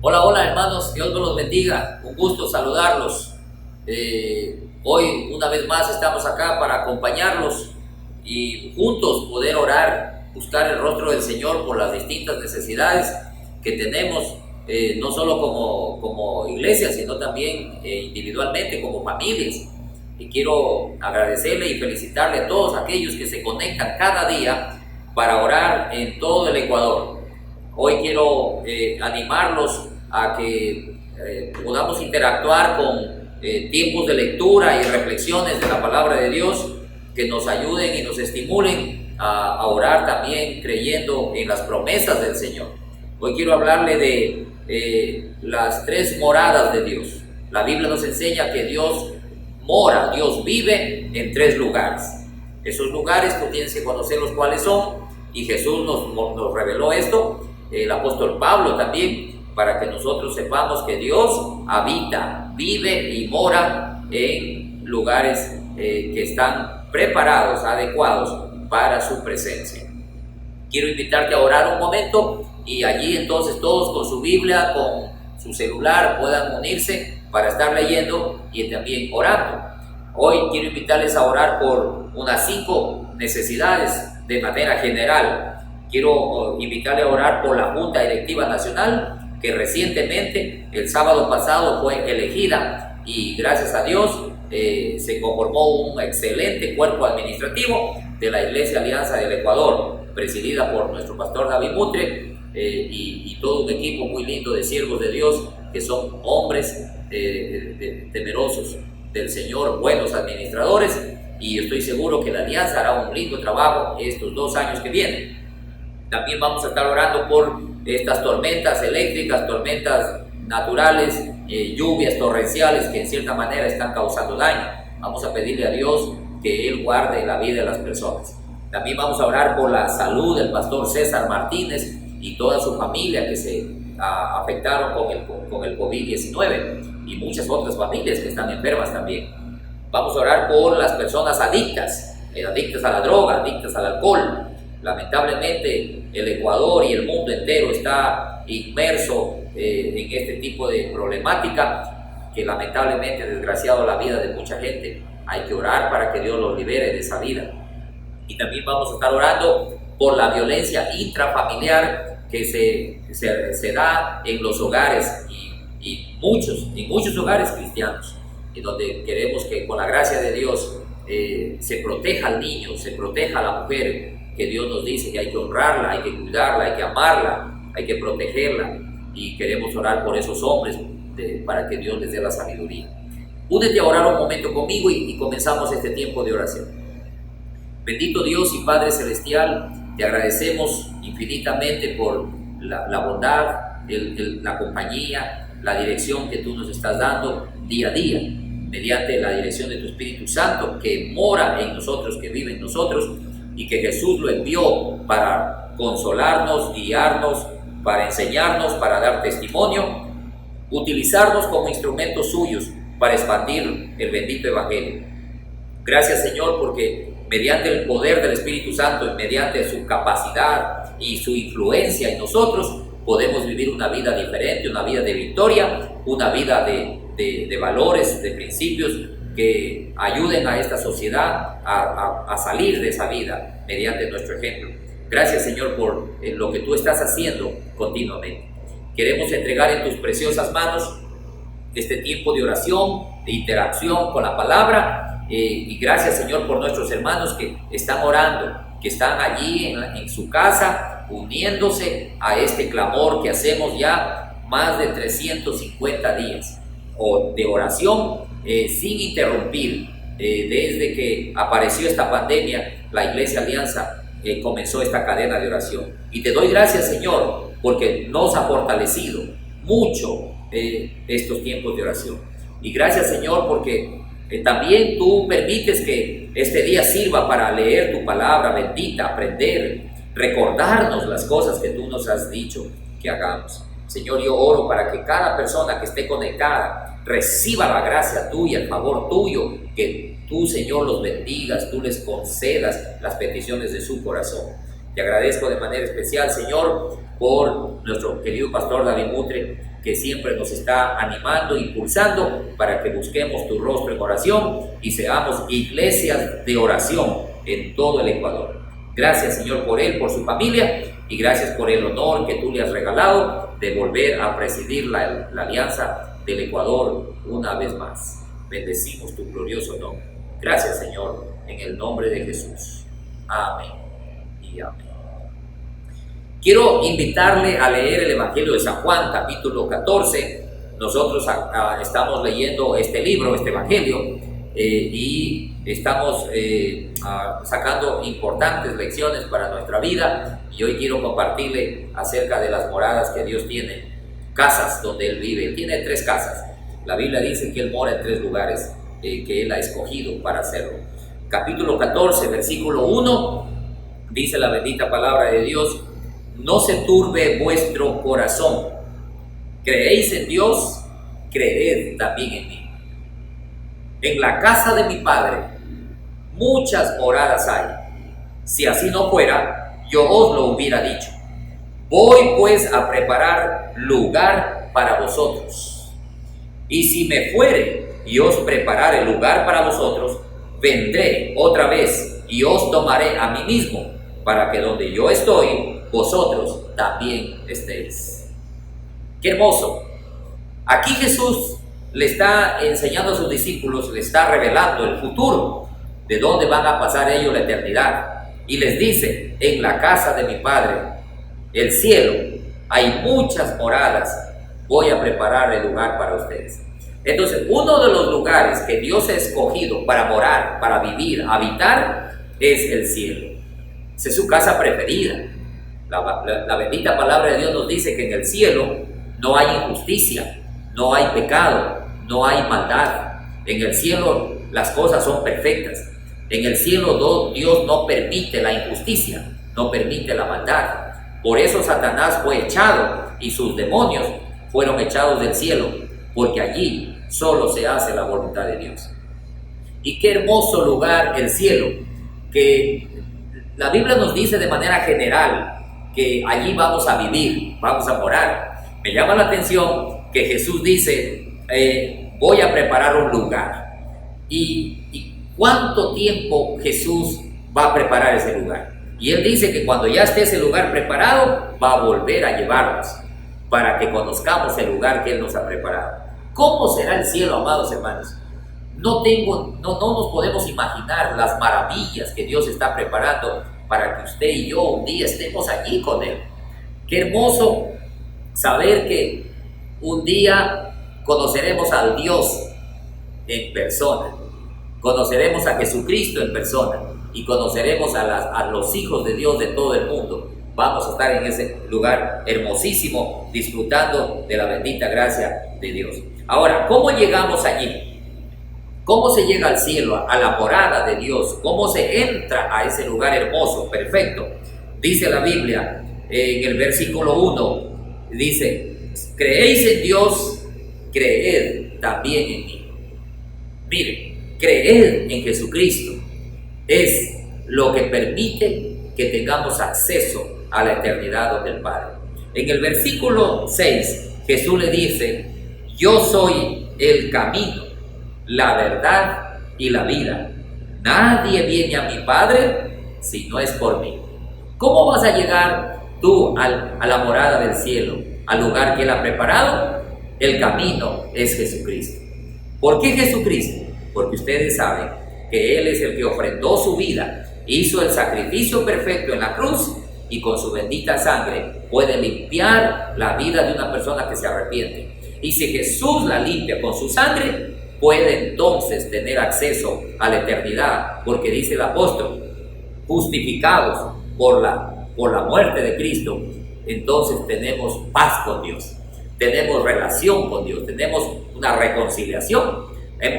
Hola, hola hermanos, Dios me los bendiga, un gusto saludarlos. Hoy una vez más estamos acá para acompañarlos y juntos poder orar, buscar el rostro del Señor por las distintas necesidades que tenemos, no solo como iglesia, sino también individualmente, como familias. Y quiero agradecerle y felicitarle a todos aquellos que se conectan cada día para orar en todo el Ecuador. Hoy quiero animarlos a que podamos interactuar con tiempos de lectura y reflexiones de la palabra de Dios que nos ayuden y nos estimulen a orar también creyendo en las promesas del Señor. Hoy quiero hablarle de las tres moradas de Dios. La Biblia nos enseña que Dios mora, Dios vive en tres lugares. Esos lugares tú tienes que conocer los cuáles son, y Jesús nos reveló esto, el apóstol Pablo también, para que nosotros sepamos que Dios habita, vive y mora en lugares que están preparados, adecuados para su presencia. Quiero invitarte a orar un momento y allí entonces todos con su Biblia, con su celular puedan unirse para estar leyendo y también orando. Hoy quiero invitarles a orar por unas 5 necesidades de manera general. Quiero invitarle a orar por la Junta Directiva Nacional, que recientemente, el sábado pasado, fue elegida y gracias a Dios se conformó un excelente cuerpo administrativo de la Iglesia Alianza del Ecuador, presidida por nuestro pastor David Mutre y todo un equipo muy lindo de siervos de Dios que son hombres temerosos del Señor, buenos administradores, y estoy seguro que la Alianza hará un lindo trabajo estos 2 años que vienen. También vamos a estar orando por estas tormentas eléctricas, tormentas naturales, lluvias torrenciales que en cierta manera están causando daño. Vamos a pedirle a Dios que Él guarde la vida de las personas. También vamos a orar por la salud del pastor César Martínez y toda su familia que se afectaron con el COVID-19 y muchas otras familias que están enfermas también. Vamos a orar por las personas adictas a la droga, adictas al alcohol. Lamentablemente el Ecuador y el mundo entero está inmerso en este tipo de problemática que lamentablemente ha desgraciado la vida de mucha gente. Hay que orar para que Dios los libere de esa vida. Y también vamos a estar orando por la violencia intrafamiliar que se da en los hogares y muchos hogares cristianos, y donde queremos que con la gracia de Dios se proteja al niño, se proteja a la mujer, que Dios nos dice que hay que honrarla, hay que cuidarla, hay que amarla, hay que protegerla, y queremos orar por esos hombres para que Dios les dé la sabiduría. Únete a orar un momento conmigo y comenzamos este tiempo de oración. Bendito Dios y Padre Celestial, te agradecemos infinitamente por la bondad, la compañía, la dirección que tú nos estás dando día a día, mediante la dirección de tu Espíritu Santo que mora en nosotros, que vive en nosotros, y que Jesús lo envió para consolarnos, guiarnos, para enseñarnos, para dar testimonio, utilizarnos como instrumentos suyos para expandir el bendito Evangelio. Gracias, Señor, porque mediante el poder del Espíritu Santo y mediante su capacidad y su influencia en nosotros, podemos vivir una vida diferente, una vida de victoria, una vida de valores, de principios que ayuden a esta sociedad a salir de esa vida mediante nuestro ejemplo. Gracias, Señor, por lo que tú estás haciendo continuamente. Queremos entregar en tus preciosas manos este tiempo de oración, de interacción con la palabra. Y gracias, Señor, por nuestros hermanos que están orando, que están allí en su casa, uniéndose a este clamor que hacemos ya más de 350 días de oración sin interrumpir. Desde que apareció esta pandemia, la Iglesia Alianza comenzó esta cadena de oración. Y te doy gracias, Señor, porque nos ha fortalecido mucho estos tiempos de oración. Y gracias, Señor, porque también tú permites que este día sirva para leer tu palabra bendita, aprender, recordarnos las cosas que tú nos has dicho que hagamos. Señor, yo oro para que cada persona que esté conectada reciba la gracia tuya, el favor tuyo, que tú, Señor, los bendigas, tú les concedas las peticiones de su corazón. Te agradezco de manera especial, Señor, por nuestro querido pastor David Mutre, que siempre nos está animando, impulsando para que busquemos tu rostro en oración y seamos iglesias de oración en todo el Ecuador. Gracias, Señor, por él, por su familia, y gracias por el honor que tú le has regalado de volver a presidir la alianza del Ecuador una vez más. Bendecimos tu glorioso nombre. Gracias, Señor, en el nombre de Jesús. Amén y amén. Quiero invitarle a leer el Evangelio de San Juan, capítulo 14. Nosotros estamos leyendo este libro, este Evangelio, y estamos sacando importantes lecciones para nuestra vida. Y hoy quiero compartirle acerca de las moradas que Dios tiene, casas donde Él vive. Él tiene 3 casas. La Biblia dice que Él mora en 3 lugares que Él ha escogido para hacerlo. Capítulo 14, versículo 1, dice la bendita palabra de Dios: no se turbe vuestro corazón. Creéis en Dios, creed también en mí. En la casa de mi Padre muchas moradas hay. Si así no fuera, yo os lo hubiera dicho. Voy pues a preparar lugar para vosotros. Y si me fuere y os preparare lugar para vosotros, vendré otra vez y os tomaré a mí mismo, para que donde yo estoy, vosotros también estéis. ¡Qué hermoso! Aquí Jesús le está enseñando a sus discípulos, le está revelando el futuro, de dónde van a pasar ellos la eternidad. Y les dice: en la casa de mi Padre, el cielo, hay muchas moradas, voy a preparar el lugar para ustedes. Entonces, uno de los lugares que Dios ha escogido para morar, para vivir, habitar, es el cielo. Esa es su casa preferida. La bendita palabra de Dios nos dice que en el cielo no hay injusticia, no hay pecado, no hay maldad. En el cielo las cosas son perfectas. En el cielo Dios no permite la injusticia, no permite la maldad. Por eso Satanás fue echado y sus demonios fueron echados del cielo, porque allí solo se hace la voluntad de Dios. Y qué hermoso lugar el cielo, que la Biblia nos dice de manera general que allí vamos a vivir, vamos a morar. Me llama la atención que Jesús dice, voy a preparar un lugar. ¿Y cuánto tiempo Jesús va a preparar ese lugar? Y Él dice que cuando ya esté ese lugar preparado, va a volver a llevarnos para que conozcamos el lugar que Él nos ha preparado. ¿Cómo será el cielo, amados hermanos? No nos podemos imaginar las maravillas que Dios está preparando para que usted y yo un día estemos allí con Él. Qué hermoso saber que un día conoceremos al Dios en persona, conoceremos a Jesucristo en persona y conoceremos a los hijos de Dios de todo el mundo. Vamos a estar en ese lugar hermosísimo, disfrutando de la bendita gracia de Dios. Ahora, ¿cómo llegamos allí? ¿Cómo se llega al cielo, a la morada de Dios? ¿Cómo se entra a ese lugar hermoso, perfecto? Dice la Biblia en el versículo 1, dice, creéis en Dios, creed también en mí. Miren, creer en Jesucristo es lo que permite que tengamos acceso a la eternidad del Padre. En el versículo 6, Jesús le dice, yo soy el camino, la verdad y la vida. Nadie viene a mi Padre si no es por mí. ¿Cómo vas a llegar tú a la morada del cielo, al lugar que Él ha preparado? El camino es Jesucristo. ¿Por qué Jesucristo? Porque ustedes saben que Él es el que ofrendó su vida, hizo el sacrificio perfecto en la cruz y con su bendita sangre puede limpiar la vida de una persona que se arrepiente. Y si Jesús la limpia con su sangre, puede entonces tener acceso a la eternidad, porque dice el apóstol, justificados por la muerte de Cristo, entonces tenemos paz con Dios, tenemos relación con Dios, tenemos una reconciliación.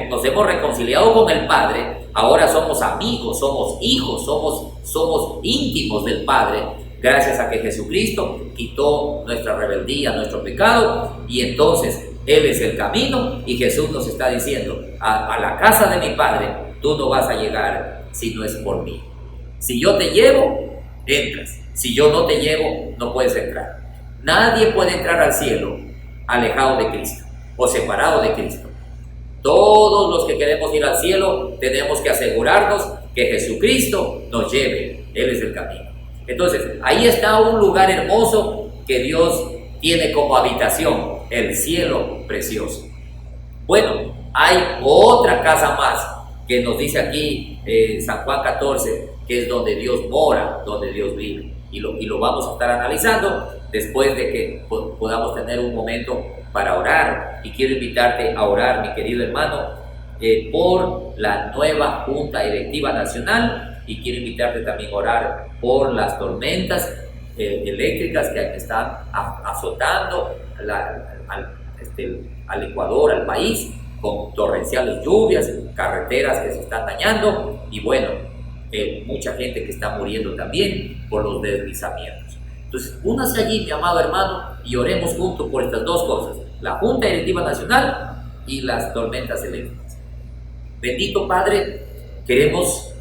Nos hemos reconciliado con el Padre, ahora somos amigos, somos hijos, somos íntimos del Padre, gracias a que Jesucristo quitó nuestra rebeldía, nuestro pecado, y entonces Él es el camino, y Jesús nos está diciendo, a la casa de mi Padre, tú no vas a llegar si no es por mí. Si yo te llevo, entras. Si yo no te llevo, no puedes entrar. Nadie puede entrar al cielo alejado de Cristo o separado de Cristo. Todos los que queremos ir al cielo tenemos que asegurarnos que Jesucristo nos lleve. Él es el camino. Entonces, ahí está un lugar hermoso que Dios tiene como habitación, el cielo precioso. Bueno, hay otra casa más que nos dice aquí San Juan 14, que es donde Dios mora, donde Dios vive. Y lo vamos a estar analizando después de que podamos tener un momento para orar. Y quiero invitarte a orar, mi querido hermano, por la nueva Junta Directiva Nacional, y quiero invitarte también a orar por las tormentas eléctricas que están azotando al Ecuador, al país, con torrenciales lluvias, carreteras que se están dañando y bueno, mucha gente que está muriendo también por los deslizamientos. Entonces, únase allí, mi amado hermano, y oremos juntos por estas dos cosas, la Junta Directiva Nacional y las tormentas eléctricas. Bendito Padre, queremos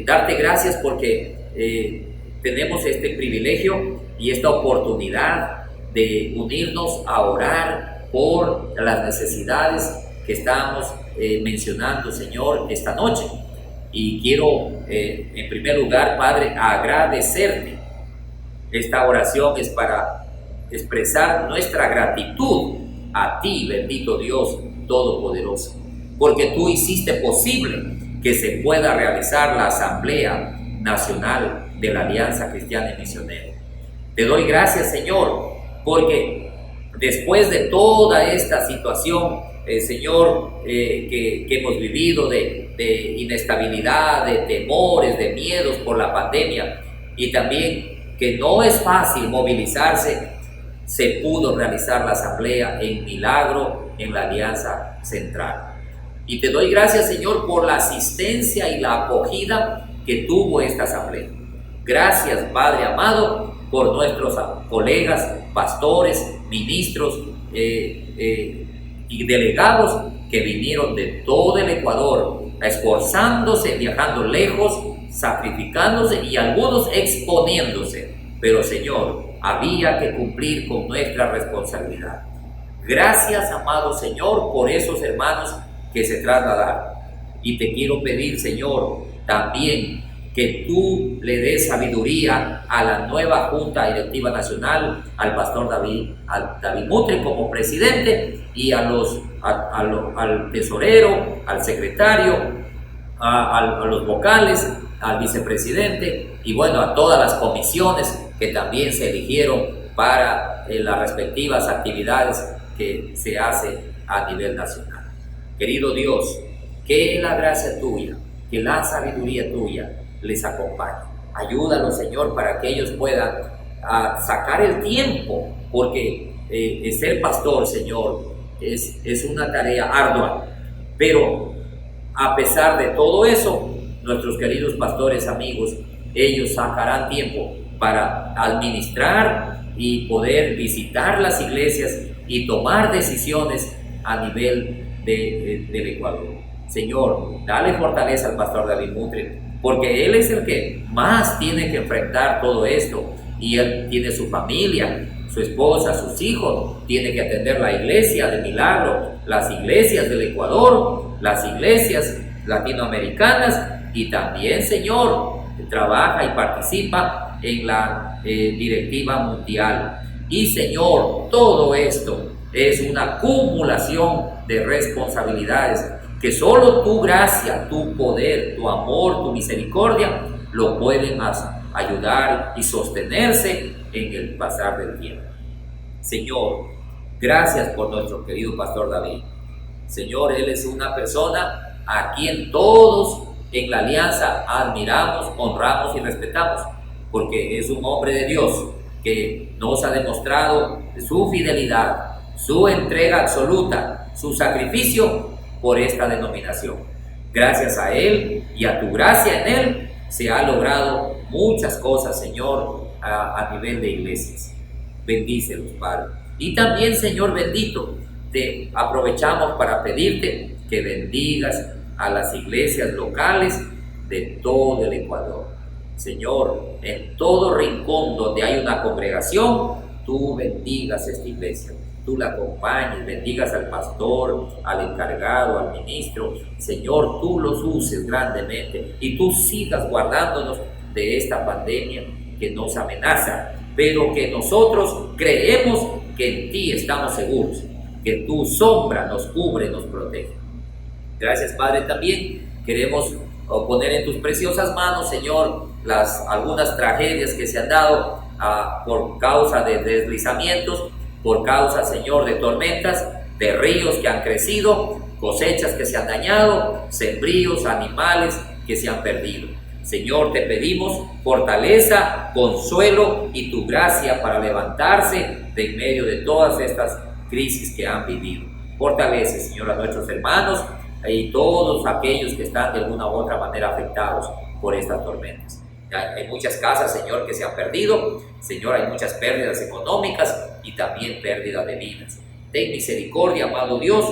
darte gracias porque tenemos este privilegio y esta oportunidad de unirnos a orar por las necesidades que estamos mencionando, Señor, esta noche. Y quiero, en primer lugar, Padre, agradecerte. Esta oración es para expresar nuestra gratitud a ti, bendito Dios Todopoderoso, porque tú hiciste posible que se pueda realizar la Asamblea Nacional de la Alianza Cristiana y Misionera. Te doy gracias, Señor, porque después de toda esta situación, Señor, que hemos vivido de inestabilidad, de temores, de miedos por la pandemia, y también que no es fácil movilizarse, se pudo realizar la asamblea en milagro en la Alianza Central. Y te doy gracias, Señor, por la asistencia y la acogida que tuvo esta asamblea. Gracias, Padre amado, por nuestros colegas, pastores, ministros y delegados que vinieron de todo el Ecuador, esforzándose, viajando lejos, sacrificándose y algunos exponiéndose. Pero, Señor, había que cumplir con nuestra responsabilidad. Gracias, amado Señor, por esos hermanos que se trasladaron. Y te quiero pedir, Señor, también que tú le des sabiduría a la nueva Junta Directiva Nacional, al pastor David Mutre como presidente, y al tesorero, al secretario, a los vocales, al vicepresidente y bueno, a todas las comisiones que también se eligieron para las respectivas actividades que se hace a nivel nacional. Querido Dios, que la gracia tuya, que la sabiduría tuya les acompañe. Ayúdalos, Señor, para que ellos puedan sacar el tiempo, porque ser pastor, Señor, es una tarea ardua. Pero a pesar de todo eso, nuestros queridos pastores amigos, ellos sacarán tiempo para administrar y poder visitar las iglesias y tomar decisiones a nivel del Ecuador. Señor, dale fortaleza al pastor David Mutre, porque él es el que más tiene que enfrentar todo esto, y él tiene su familia, su esposa, sus hijos, tiene que atender la iglesia de Milagro, las iglesias del Ecuador, las iglesias latinoamericanas, y también, Señor, trabaja y participa en la directiva mundial. Y, Señor, todo esto es una acumulación de responsabilidades que solo tu gracia, tu poder, tu amor, tu misericordia lo pueden ayudar y sostenerse en el pasar del tiempo. Señor, gracias por nuestro querido pastor David. Señor, él es una persona a quien todos en la alianza admiramos, honramos y respetamos, porque es un hombre de Dios que nos ha demostrado su fidelidad, su entrega absoluta, su sacrificio por esta denominación. Gracias a él y a tu gracia en él se ha logrado muchas cosas, Señor, a nivel de iglesias. Bendícelos, Padre. Y también, Señor bendito, te aprovechamos para pedirte que bendigas a las iglesias locales de todo el Ecuador. Señor, en todo rincón donde hay una congregación, tú bendigas esta iglesia, tú la acompañes, bendigas al pastor, al encargado, al ministro. Señor, tú los uses grandemente y tú sigas guardándonos de esta pandemia que nos amenaza, pero que nosotros creemos que en ti estamos seguros, que tu sombra nos cubre, nos protege. Gracias, Padre. También queremos poner en tus preciosas manos, Señor, algunas tragedias que se han dado por causa de deslizamientos, por causa, Señor, de tormentas, de ríos que han crecido, cosechas que se han dañado, sembríos, animales que se han perdido. Señor, te pedimos fortaleza, consuelo y tu gracia para levantarse de en medio de todas estas crisis que han vivido. Fortalece, Señor, a nuestros hermanos y todos aquellos que están de alguna u otra manera afectados por estas tormentas. Hay muchas casas, Señor, que se han perdido. Señor, hay muchas pérdidas económicas y también pérdidas de vidas. Ten misericordia, amado Dios,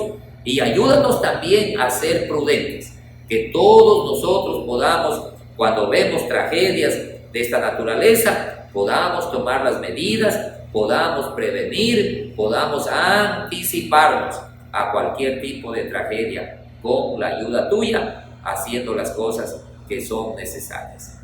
y ayúdanos también a ser prudentes, que todos nosotros podamos, cuando vemos tragedias de esta naturaleza, podamos tomar las medidas, podamos prevenir, podamos anticiparnos a cualquier tipo de tragedia con la ayuda tuya, haciendo las cosas que son necesarias.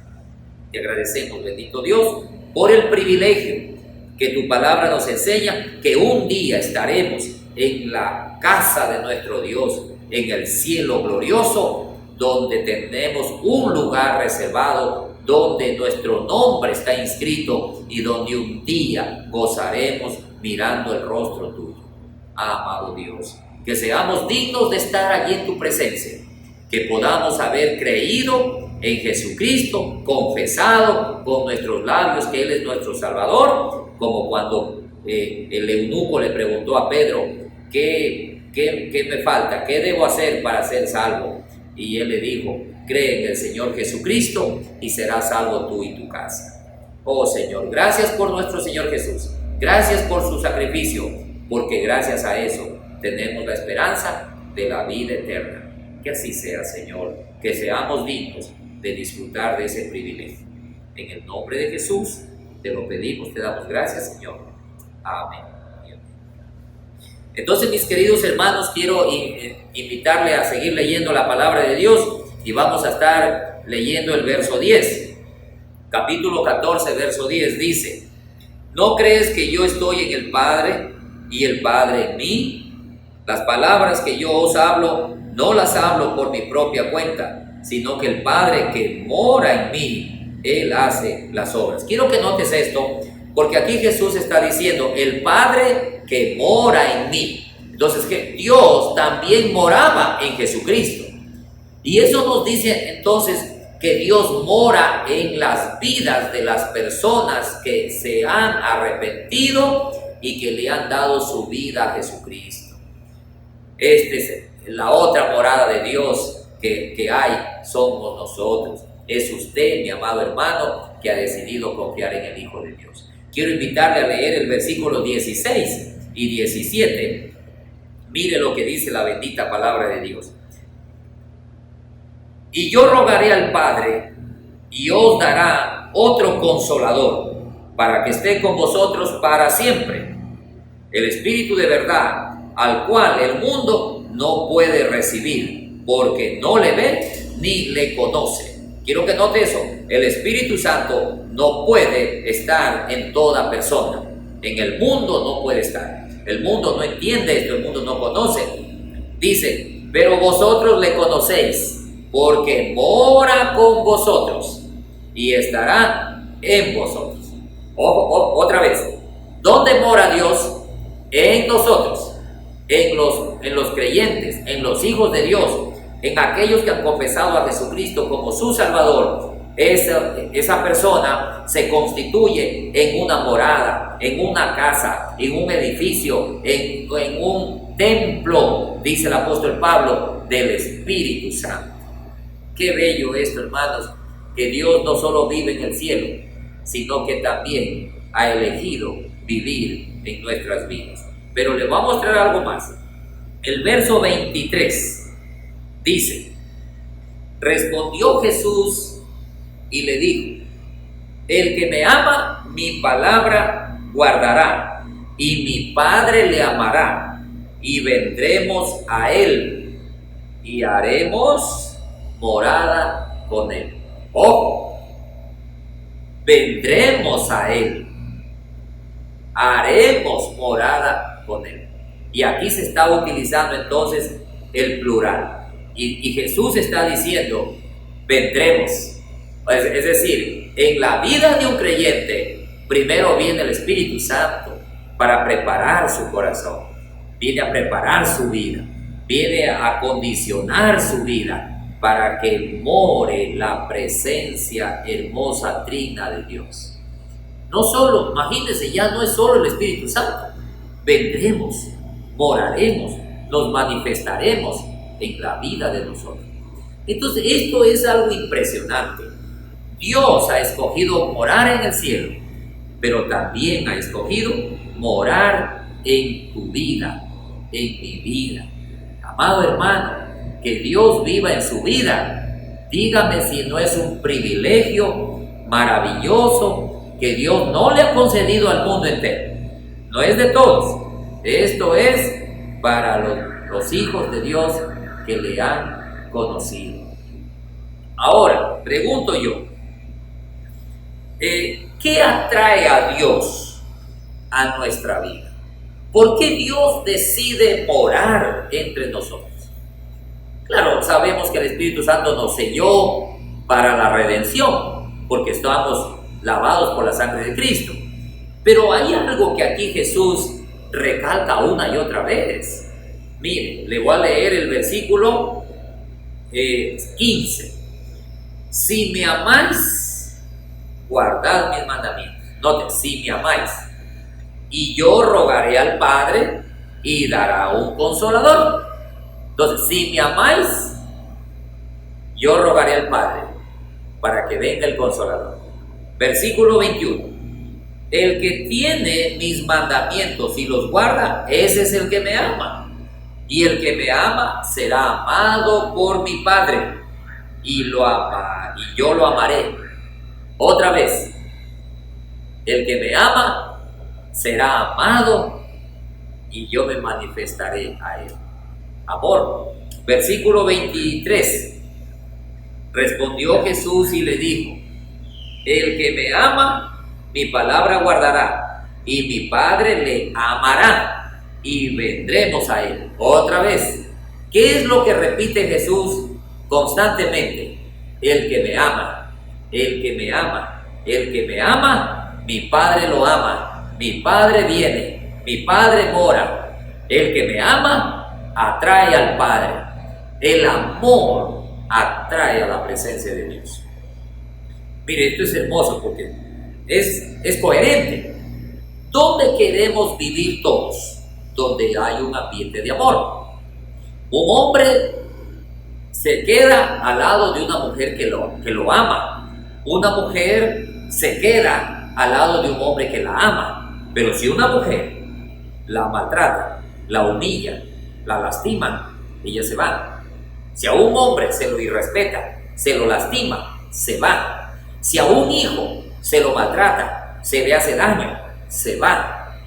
Te agradecemos, bendito Dios, por el privilegio que tu palabra nos enseña, que un día estaremos en la casa de nuestro Dios, en el cielo glorioso, donde tenemos un lugar reservado, donde nuestro nombre está inscrito y donde un día gozaremos mirando el rostro tuyo. Amado Dios, que seamos dignos de estar allí en tu presencia, que podamos haber creído en Jesucristo, confesado con nuestros labios que Él es nuestro Salvador, como cuando el eunuco le preguntó a Pedro, ¿qué ¿Qué me falta? ¿Qué debo hacer para ser salvo? Y él le dijo, cree en el Señor Jesucristo y serás salvo tú y tu casa. Oh Señor, gracias por nuestro Señor Jesús. Gracias por su sacrificio, porque gracias a eso tenemos la esperanza de la vida eterna. Que así sea, Señor, que seamos dignos de disfrutar de ese privilegio. En el nombre de Jesús te lo pedimos, te damos gracias, Señor. Amén. Entonces, mis queridos hermanos, quiero invitarle a seguir leyendo la palabra de Dios y vamos a estar leyendo el verso 10. Capítulo 14, verso 10 dice: ¿No crees que yo estoy en el Padre y el Padre en mí? Las palabras que yo os hablo, no las hablo por mi propia cuenta, sino que el Padre que mora en mí, Él hace las obras. Quiero que notes esto, porque aquí Jesús está diciendo, el Padre que mora en mí. Entonces, que Dios también moraba en Jesucristo. Y eso nos dice entonces que Dios mora en las vidas de las personas que se han arrepentido y que le han dado su vida a Jesucristo. Esta es la otra morada de Dios que hay, somos nosotros. Es usted, mi amado hermano, que ha decidido confiar en el Hijo de Dios. Quiero invitarle a leer el versículo 16 y 17. Mire lo que dice la bendita palabra de Dios. Y yo rogaré al Padre, y os dará otro consolador, para que esté con vosotros para siempre, el Espíritu de verdad, al cual el mundo no puede recibir, porque no le ve ni le conoce. Quiero que note eso, el Espíritu Santo no puede estar en toda persona, en el mundo no puede estar, el mundo no entiende esto, el mundo no conoce. Dice, pero vosotros le conocéis, porque mora con vosotros y estará en vosotros. Otra vez, ¿dónde mora Dios? En nosotros, en los creyentes, en los hijos de Dios, en aquellos que han confesado a Jesucristo como su Salvador. Esa persona se constituye en una morada, en una casa, en un edificio, en un templo, dice el apóstol Pablo, del Espíritu Santo. Qué bello esto, hermanos, que Dios no solo vive en el cielo, sino que también ha elegido vivir en nuestras vidas. Pero le voy a mostrar algo más. El verso 23 dice, respondió Jesús y le dijo, el que me ama, mi palabra guardará, y mi Padre le amará, y vendremos a él, y haremos morada con él. Ojo, vendremos a él, haremos morada con él. Y aquí se está utilizando entonces el plural. Y Jesús está diciendo, vendremos. Es decir, en la vida de un creyente, primero viene el Espíritu Santo para preparar su corazón, viene a preparar su vida, viene a acondicionar su vida para que more la presencia hermosa trina de Dios. No solo, imagínense, ya no es solo el Espíritu Santo, vendremos, moraremos, nos manifestaremos en la vida de nosotros. Entonces, esto es algo impresionante. Dios ha escogido morar en el cielo, pero también ha escogido morar en tu vida, en mi vida. Amado hermano, que Dios viva en su vida. Dígame si no es un privilegio maravilloso que Dios no le ha concedido al mundo entero. No es de todos. Esto es para los hijos de Dios que le han conocido. Ahora, pregunto yo, ¿qué atrae a Dios a nuestra vida? ¿Por qué Dios decide morar entre nosotros? Claro, sabemos que el Espíritu Santo nos selló para la redención, porque estamos lavados por la sangre de Cristo. Pero hay algo que aquí Jesús recalca una y otra vez. Mire, le voy a leer el versículo 15. Si me amáis, guardad mis mandamientos. Noten, si me amáis. Y yo rogaré al Padre, y dará un consolador. Entonces, si me amáis, yo rogaré al Padre para que venga el consolador. Versículo 21. El que tiene mis mandamientos y los guarda, ese es el que me ama. Y el que me ama será amado por mi Padre, y yo lo amaré. Otra vez, el que me ama será amado, y yo me manifestaré a él. Amor. Versículo 23. Respondió Jesús y le dijo: el que me ama, mi palabra guardará, y mi Padre le amará, y vendremos a él. Otra vez, ¿qué es lo que repite Jesús constantemente? El que me ama, el que me ama, el que me ama, mi Padre lo ama, mi Padre viene, mi Padre mora. El que me ama atrae al Padre. El amor atrae a la presencia de Dios. Mire, esto es hermoso porque es coherente. ¿Dónde queremos vivir todos? Donde hay un ambiente de amor. Un hombre se queda al lado de una mujer que lo ama. Una mujer se queda al lado de un hombre que la ama. Pero si una mujer la maltrata, la humilla, la lastima, ella se va. Si a un hombre se lo irrespeta, se lo lastima, se va. Si a un hijo se lo maltrata, se le hace daño, se va.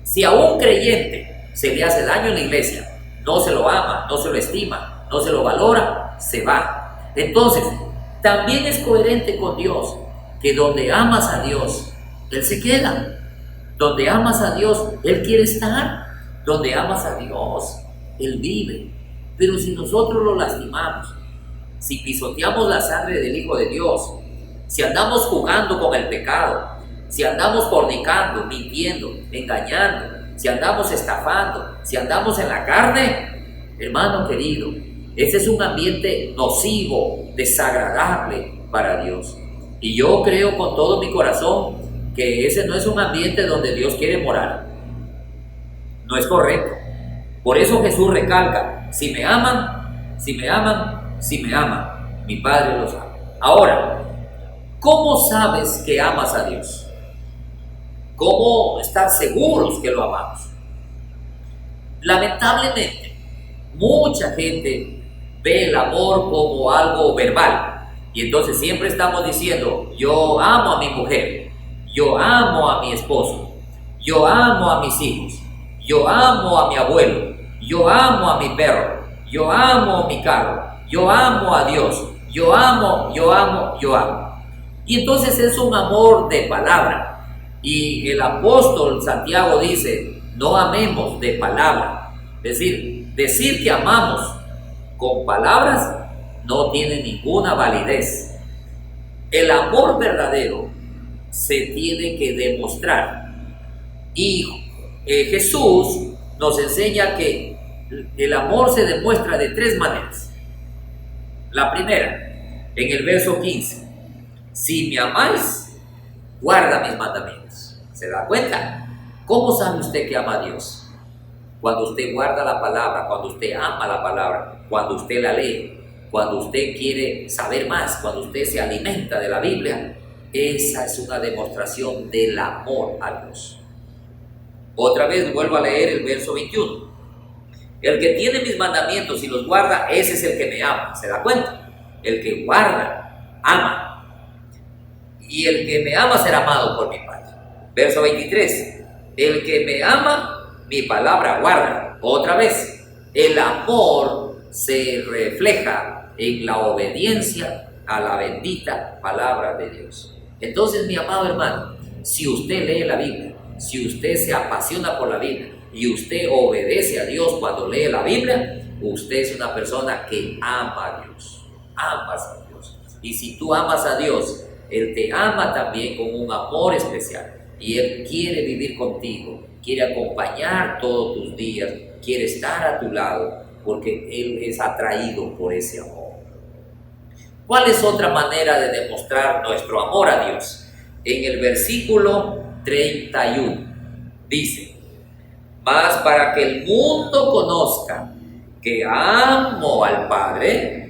Si a un creyente se le hace daño en la iglesia, no se lo ama, no se lo estima, no se lo valora, se va. Entonces, también es coherente con Dios, que donde amas a Dios, Él se queda. Donde amas a Dios, Él quiere estar. Donde amas a Dios, Él vive. Pero si nosotros lo lastimamos, si pisoteamos la sangre del Hijo de Dios, si andamos jugando con el pecado, si andamos fornicando, mintiendo, engañando, si andamos estafando, si andamos en la carne, hermano querido, ese es un ambiente nocivo, desagradable para Dios. Y yo creo con todo mi corazón que ese no es un ambiente donde Dios quiere morar. No es correcto. Por eso Jesús recalca: si me aman, si me aman, si me aman, mi Padre los ama. Ahora, ¿cómo sabes que amas a Dios? ¿Cómo estar seguros que lo amamos? Lamentablemente, mucha gente ve el amor como algo verbal. Y entonces siempre estamos diciendo: yo amo a mi mujer, yo amo a mi esposo, yo amo a mis hijos, yo amo a mi abuelo, yo amo a mi perro, yo amo a mi carro, yo amo a Dios, yo amo, yo amo, yo amo. Y entonces es un amor de palabra. Y el apóstol Santiago dice: no amemos de palabra. Es decir que amamos con palabras no tiene ninguna validez. El amor verdadero se tiene que demostrar. Y Jesús nos enseña que el amor se demuestra de tres maneras. La primera, en el verso 15: si me amáis, guarda mis mandamientos. ¿Se da cuenta? ¿Cómo sabe usted que ama a Dios? Cuando usted guarda la palabra, cuando usted ama la palabra, cuando usted la lee, cuando usted quiere saber más, cuando usted se alimenta de la Biblia. Esa es una demostración del amor a Dios. Otra vez vuelvo a leer el verso 21. El que tiene mis mandamientos y los guarda, ese es el que me ama. ¿Se da cuenta? El que guarda, ama. Y el que me ama será amado por mi Padre. Verso 23. El que me ama, mi palabra guarda. Otra vez, el amor se refleja en la obediencia a la bendita palabra de Dios. Entonces, mi amado hermano, si usted lee la Biblia, si usted se apasiona por la Biblia y usted obedece a Dios cuando lee la Biblia, usted es una persona que ama a Dios. Amas a Dios. Y si tú amas a Dios, Él te ama también con un amor especial. Y Él quiere vivir contigo, quiere acompañar todos tus días, quiere estar a tu lado, porque Él es atraído por ese amor. ¿Cuál es otra manera de demostrar nuestro amor a Dios? En el versículo 31 dice: mas para que el mundo conozca que amo al Padre,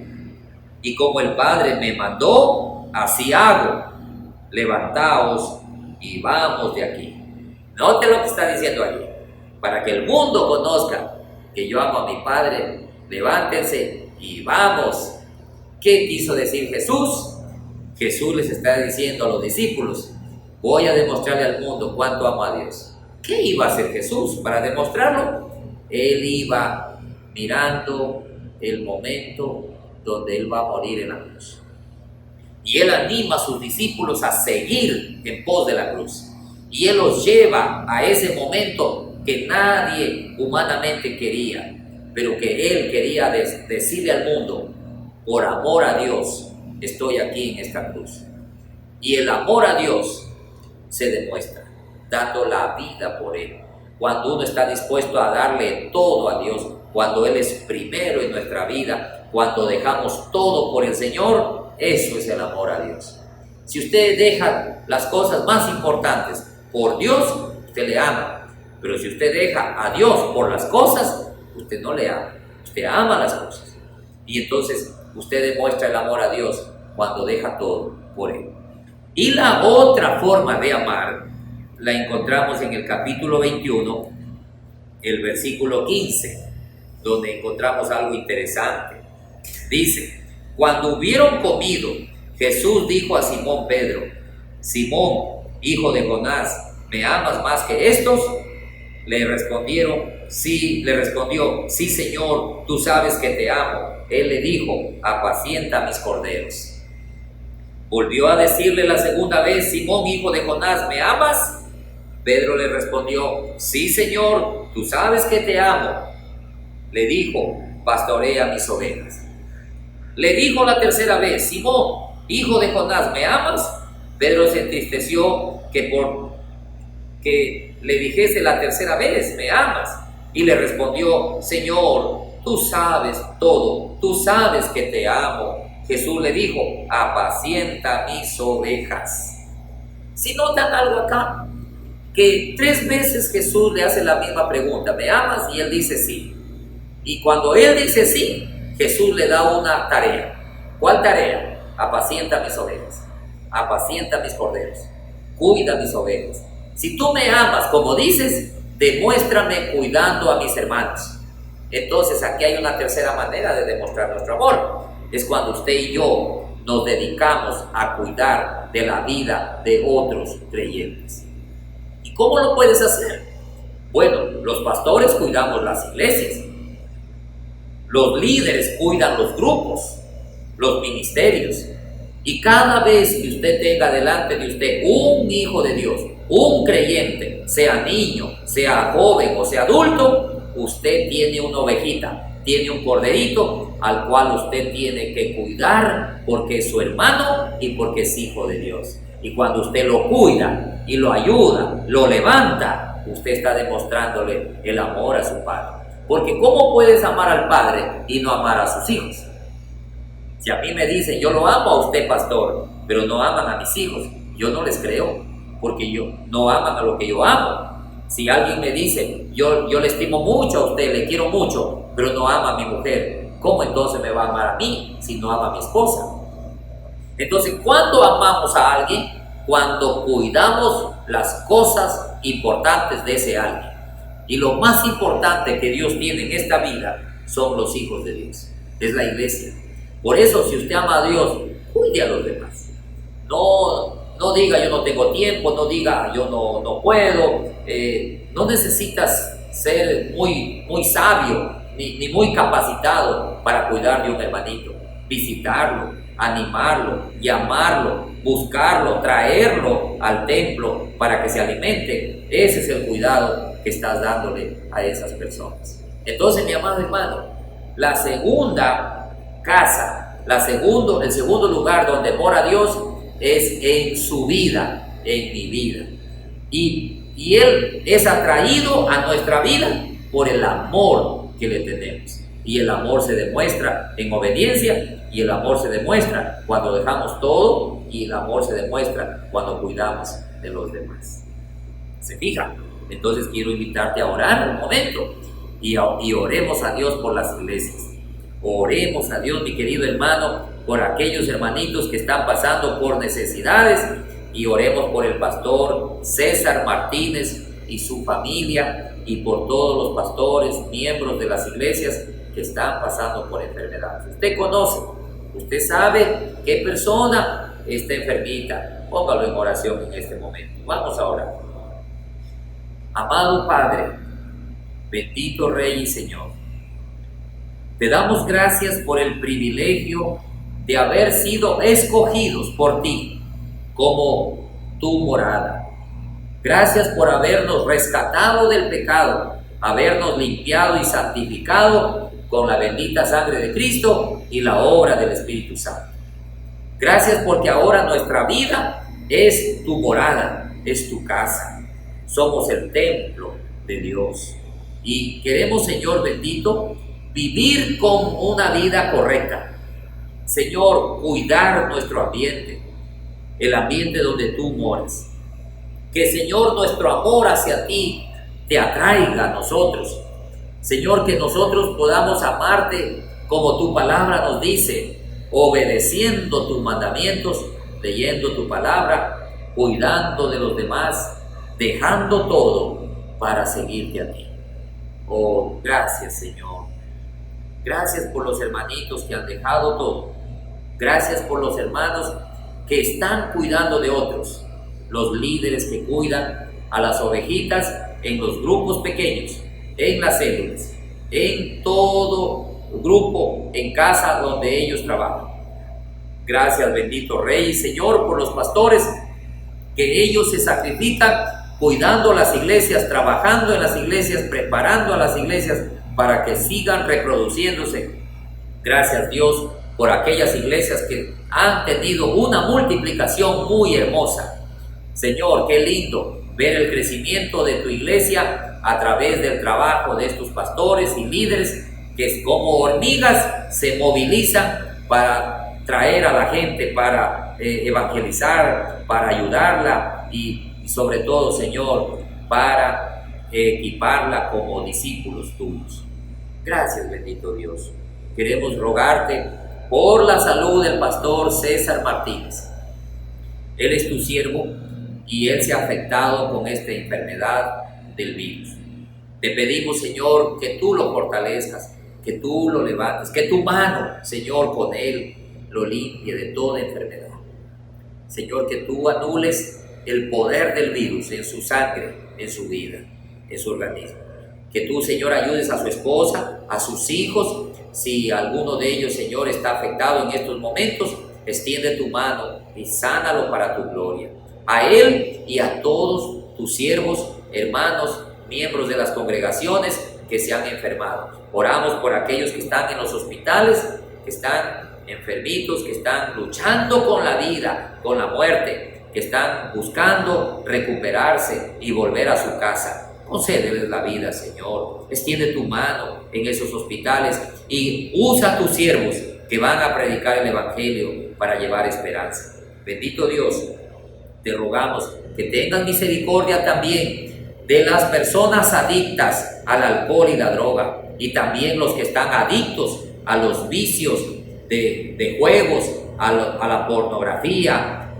y como el Padre me mandó, así hago. Levantaos y vamos de aquí. Note lo que está diciendo allí. Para que el mundo conozca que yo amo a mi Padre, levántense y vamos. ¿Qué quiso decir Jesús? Jesús les está diciendo a los discípulos, voy a demostrarle al mundo cuánto amo a Dios. ¿Qué iba a hacer Jesús para demostrarlo? Él iba mirando el momento donde Él va a morir en la cruz. Y Él anima a sus discípulos a seguir en pos de la cruz. Y Él los lleva a ese momento que nadie humanamente quería, pero que Él quería decirle al mundo, por amor a Dios, estoy aquí en esta cruz. Y el amor a Dios se demuestra dando la vida por Él. Cuando uno está dispuesto a darle todo a Dios, cuando Él es primero en nuestra vida, cuando dejamos todo por el Señor, eso es el amor a Dios. Si usted deja las cosas más importantes por Dios, usted le ama. Pero si usted deja a Dios por las cosas, usted no le ama. Usted ama las cosas. Y entonces usted demuestra el amor a Dios cuando deja todo por Él. Y la otra forma de amar la encontramos en el capítulo 21, el versículo 15, donde encontramos algo interesante. Dice, cuando hubieron comido, Jesús dijo a Simón Pedro, Simón, hijo de Jonás, ¿me amas más que estos? Le respondió, sí, Señor, tú sabes que te amo. Él le dijo, apacienta mis corderos. Volvió a decirle la segunda vez, Simón, hijo de Jonás, ¿me amas? Pedro le respondió, sí, Señor, tú sabes que te amo. Le dijo, pastorea mis ovejas. Le dijo la tercera vez, Simón, hijo de Jonás, ¿me amas? Pedro se entristeció que le dijese la tercera vez, ¿me amas? Y le respondió, Señor, tú sabes todo, tú sabes que te amo. Jesús le dijo, apacienta mis ovejas. Si notan algo acá, que 3 veces Jesús le hace la misma pregunta, ¿me amas? Y él dice sí. Y cuando él dice sí, Jesús le da una tarea. ¿Cuál tarea? Apacienta mis ovejas, apacienta mis corderos, cuida mis ovejas. Si tú me amas como dices, demuéstrame cuidando a mis hermanos. Entonces aquí hay una tercera manera de demostrar nuestro amor. Es cuando usted y yo nos dedicamos a cuidar de la vida de otros creyentes. ¿Y cómo lo puedes hacer? Bueno, los pastores cuidamos las iglesias. Los líderes cuidan los grupos, los ministerios. Y cada vez que usted tenga delante de usted un hijo de Dios, un creyente, sea niño, sea joven o sea adulto, usted tiene una ovejita, tiene un corderito al cual usted tiene que cuidar porque es su hermano y porque es hijo de Dios. Y cuando usted lo cuida y lo ayuda, lo levanta, usted está demostrándole el amor a su Padre. Porque ¿cómo puedes amar al Padre y no amar a sus hijos? Si a mí me dicen, yo lo amo a usted, pastor, pero no aman a mis hijos, yo no les creo, porque no aman a lo que yo amo. Si alguien me dice, yo le estimo mucho a usted, le quiero mucho, pero no ama a mi mujer, ¿cómo entonces me va a amar a mí si no ama a mi esposa? Entonces, ¿cuándo amamos a alguien? Cuando cuidamos las cosas importantes de ese alguien. Y lo más importante que Dios tiene en esta vida son los hijos de Dios, es la iglesia. Por eso, si usted ama a Dios, cuide a los demás. No diga yo no tengo tiempo, no diga yo no puedo. No necesitas ser muy sabio ni muy capacitado para cuidar de un hermanito. Visitarlo, animarlo, llamarlo, buscarlo, traerlo al templo para que se alimente. Ese es el cuidado que estás dándole a esas personas. Entonces, mi amado hermano, la segunda casa, el segundo lugar donde mora Dios es en su vida, en mi vida. Y Él es atraído a nuestra vida por el amor que le tenemos. Y el amor se demuestra en obediencia, y el amor se demuestra cuando dejamos todo, y el amor se demuestra cuando cuidamos de los demás. ¿Se fijan? Entonces quiero invitarte a orar un momento y oremos a Dios por las iglesias. Oremos a Dios, mi querido hermano, por aquellos hermanitos que están pasando por necesidades, y oremos por el pastor César Martínez y su familia, y por todos los pastores, miembros de las iglesias que están pasando por enfermedades. Usted conoce, usted sabe qué persona está enfermita. Póngalo en oración en este momento. Vamos a orar. Amado Padre, bendito Rey y Señor, te damos gracias por el privilegio de haber sido escogidos por ti como tu morada. Gracias por habernos rescatado del pecado, habernos limpiado y santificado con la bendita sangre de Cristo y la obra del Espíritu Santo. Gracias porque ahora nuestra vida es tu morada, es tu casa. Somos el templo de Dios y queremos, Señor bendito, vivir con una vida correcta. Señor, cuidar nuestro ambiente, el ambiente donde tú moras. Que, Señor, nuestro amor hacia ti te atraiga a nosotros. Señor, que nosotros podamos amarte como tu palabra nos dice, obedeciendo tus mandamientos, leyendo tu palabra, cuidando de los demás, dejando todo para seguirte a ti. Oh, gracias, Señor. Gracias por los hermanitos que han dejado todo. Gracias por los hermanos que están cuidando de otros. Los líderes que cuidan a las ovejitas en los grupos pequeños, en las células, en todo grupo, en casa donde ellos trabajan. Gracias, bendito Rey y Señor, por los pastores que ellos se sacrifican cuidando las iglesias, trabajando en las iglesias, preparando a las iglesias para que sigan reproduciéndose. Gracias, Dios, por aquellas iglesias que han tenido una multiplicación muy hermosa. Señor, qué lindo ver el crecimiento de tu iglesia a través del trabajo de estos pastores y líderes que como hormigas se movilizan para traer a la gente, para evangelizar, para ayudarla y sobre todo, Señor, para equiparla como discípulos tuyos. Gracias, bendito Dios. Queremos rogarte por la salud del pastor César Martínez. Él es tu siervo y él se ha afectado con esta enfermedad del virus. Te pedimos, Señor, que tú lo fortalezcas, que tú lo levantes, que tu mano, Señor, con él lo limpie de toda enfermedad. Señor, que tú anules el poder del virus en su sangre, en su vida, en su organismo. Que tú, Señor, ayudes a su esposa, a sus hijos. Si alguno de ellos, Señor, está afectado en estos momentos, extiende tu mano y sánalo para tu gloria. A él y a todos tus siervos, hermanos, miembros de las congregaciones que se han enfermado. Oramos por aquellos que están en los hospitales, que están enfermitos, que están luchando con la vida, con la muerte, que están buscando recuperarse y volver a su casa. Concédeles la vida, Señor. Extiende tu mano en esos hospitales y usa a tus siervos que van a predicar el Evangelio para llevar esperanza. Bendito Dios, te rogamos que tengas misericordia también de las personas adictas al alcohol y la droga, y también los que están adictos a los vicios de juegos, a la pornografía,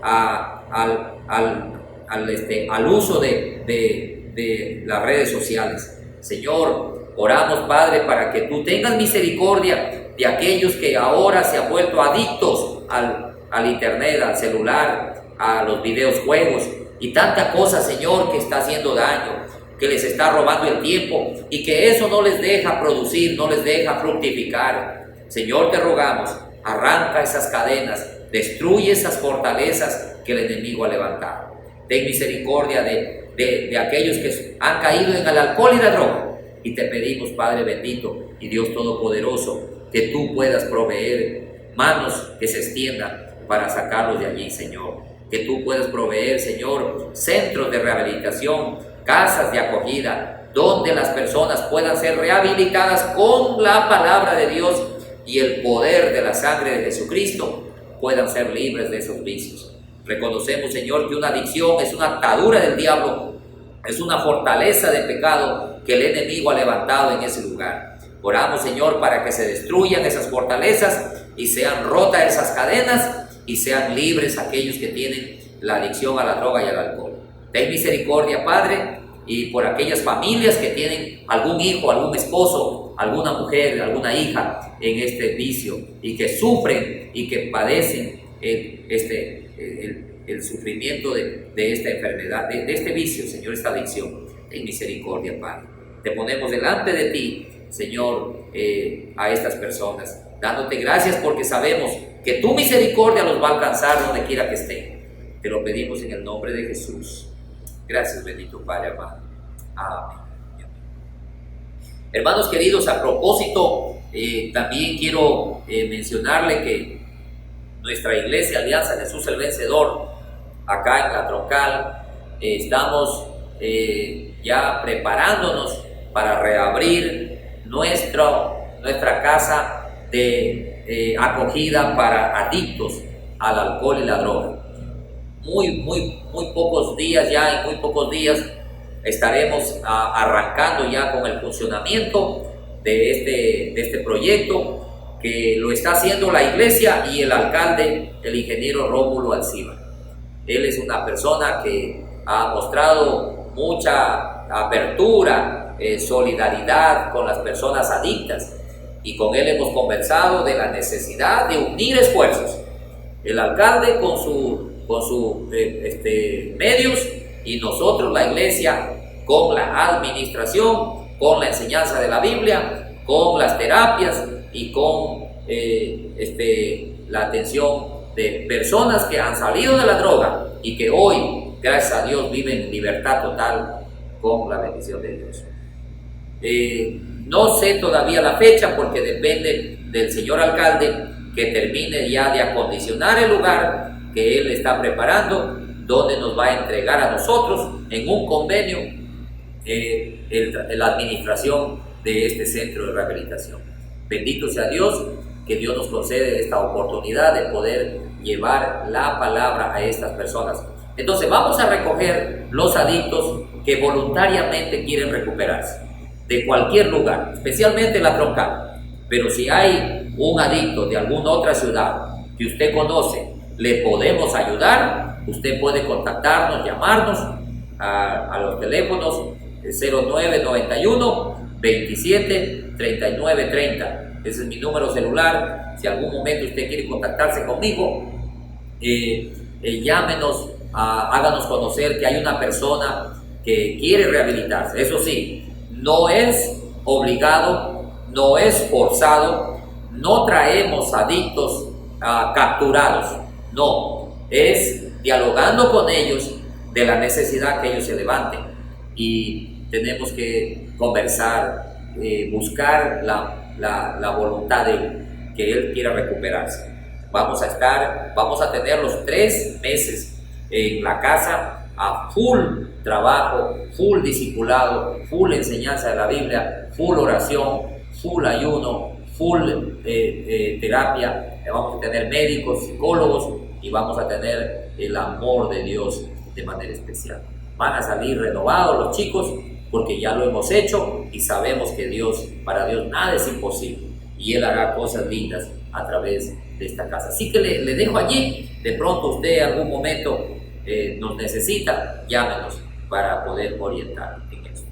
al uso de las redes sociales. Señor, oramos, Padre, para que tú tengas misericordia de aquellos que ahora se han vuelto adictos al internet, al celular, a los videojuegos y tanta cosa, Señor, que está haciendo daño, que les está robando el tiempo y que eso no les deja producir, no les deja fructificar. Señor, te rogamos, arranca esas cadenas, destruye esas fortalezas que el enemigo ha levantado. Ten misericordia de aquellos que han caído en el alcohol y la droga. Y te pedimos, Padre bendito y Dios todopoderoso, que tú puedas proveer manos que se extiendan para sacarlos de allí, Señor. Que tú puedas proveer, Señor, centros de rehabilitación, casas de acogida, donde las personas puedan ser rehabilitadas con la palabra de Dios y el poder de la sangre de Jesucristo, puedan ser libres de esos vicios. Reconocemos, Señor, que una adicción es una atadura del diablo Es una fortaleza de pecado que el enemigo ha levantado en ese lugar. Oramos, Señor, para que se destruyan esas fortalezas y sean rotas esas cadenas y sean libres aquellos que tienen la adicción a la droga y al alcohol. Ten misericordia, Padre, y por aquellas familias que tienen algún hijo, algún esposo, alguna mujer, alguna hija en este vicio y que sufren y que padecen el sufrimiento de esta enfermedad, de este vicio, Señor, esta adicción. Ten misericordia, Padre. Te ponemos delante de ti, Señor, a estas personas, dándote gracias porque sabemos que tu misericordia los va a alcanzar donde quiera que estén. Te lo pedimos en el nombre de Jesús. Gracias, bendito Padre amado. Amén. Hermanos queridos, a propósito, también quiero mencionarle que nuestra iglesia Alianza Jesús el Vencedor, acá en la Troncal, estamos ya preparándonos para reabrir nuestra casa de acogida para adictos al alcohol y la droga. Muy pocos días ya, en muy pocos días estaremos arrancando ya con el funcionamiento de este proyecto que lo está haciendo la iglesia y el alcalde, el ingeniero Rómulo Alcibar. Él es una persona que ha mostrado mucha apertura, solidaridad con las personas adictas, y con él hemos conversado de la necesidad de unir esfuerzos. El alcalde con sus medios y nosotros, la iglesia, con la administración, con la enseñanza de la Biblia, con las terapias y con la atención de personas que han salido de la droga y que hoy, gracias a Dios, viven en libertad total con la bendición de Dios. No sé todavía la fecha porque depende del señor alcalde que termine ya de acondicionar el lugar que él está preparando, donde nos va a entregar a nosotros en un convenio la administración de este centro de rehabilitación. Bendito sea Dios, que Dios nos concede esta oportunidad de poder llevar la palabra a estas personas. Entonces vamos a recoger los adictos que voluntariamente quieren recuperarse de cualquier lugar, especialmente la Troncal. Pero si hay un adicto de alguna otra ciudad que usted conoce, le podemos ayudar. Usted puede contactarnos, llamarnos a los teléfonos 0991 27 39 30. Ese es mi número celular. Si algún momento usted quiere contactarse conmigo, llámenos, háganos conocer que hay una persona que quiere rehabilitarse. Eso sí, no es obligado, no es forzado, no traemos adictos capturados, no, es dialogando con ellos de la necesidad que ellos se levanten, y tenemos que conversar, buscar la voluntad de que él quiera recuperarse. Vamos a tener los 3 meses en la casa a full trabajo, full discipulado, full enseñanza de la Biblia, full oración, full ayuno, full terapia. Vamos a tener médicos, psicólogos, y vamos a tener el amor de Dios de manera especial. Van a salir renovados los chicos porque ya lo hemos hecho y sabemos que para Dios nada es imposible, y Él hará cosas lindas a través de esta casa. Así que le dejo allí. De pronto usted en algún momento nos necesita, llámenos para poder orientar en esto.